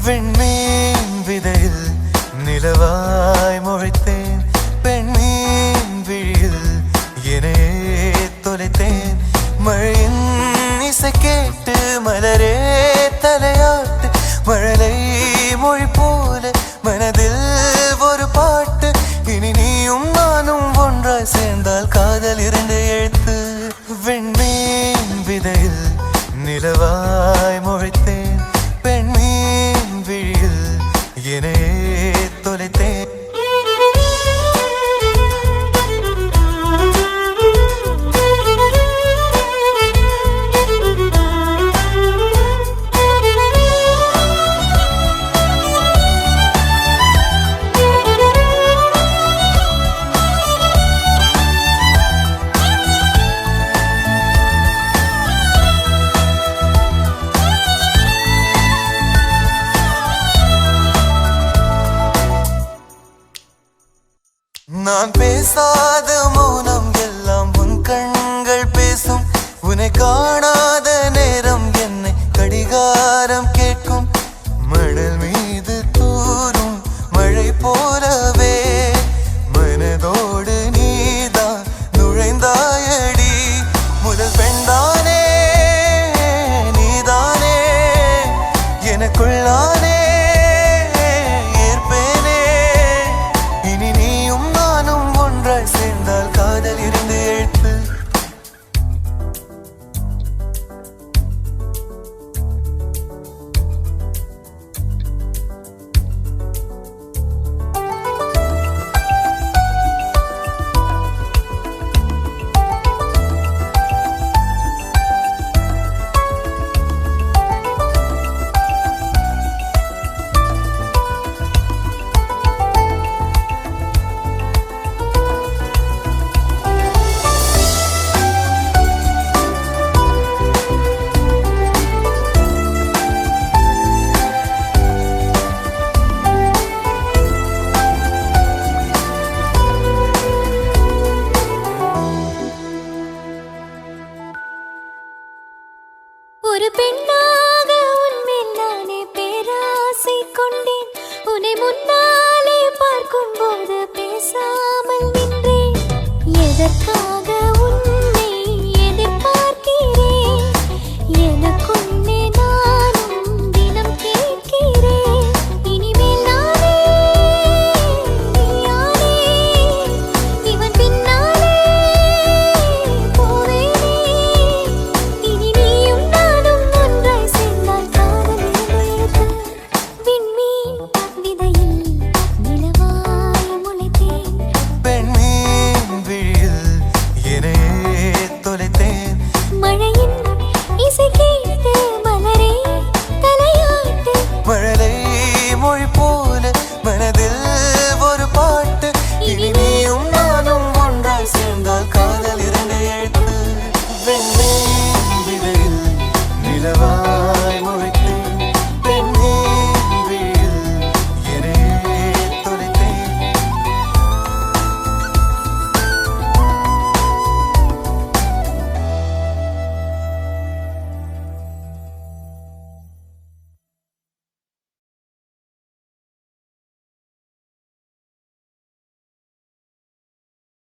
விண்மீன் விதையில் நிலவாய் முளைத்தேன், பெண்மீன் விழியில் என்னையே தொலைத்தேன். மழையின் இசை கேட்டு மலரே தலையாட்டு, மழலை மொழி போல மனதில் ஒரு பாட்டு. இனி நீயும் நானும் ஒன்றாய் சேர்ந்தால் காதல் இரண்டு எழுத்து. விண்மீன் விதையில் நிலவாய் முளைத்தேன், பெண்மீன் விழியில் என்னையே தொலைத்தேன். நான் பேசாத மௌனம் எல்லாம் உன் கண்கள் பேசும். உன்னை காணாத நேரம் என்னை கடிகாரம் கேட்கும். மணல் மீது தூரும் மழை போலவே மனதோடு நீதான் நுழைந்தாயடி. முதல் பெண்தானே நீதானே, எனக்குள்ளானே சேர்ந்தால் காதல் இருந்து எழுத்து. ஒரு பெண்ணா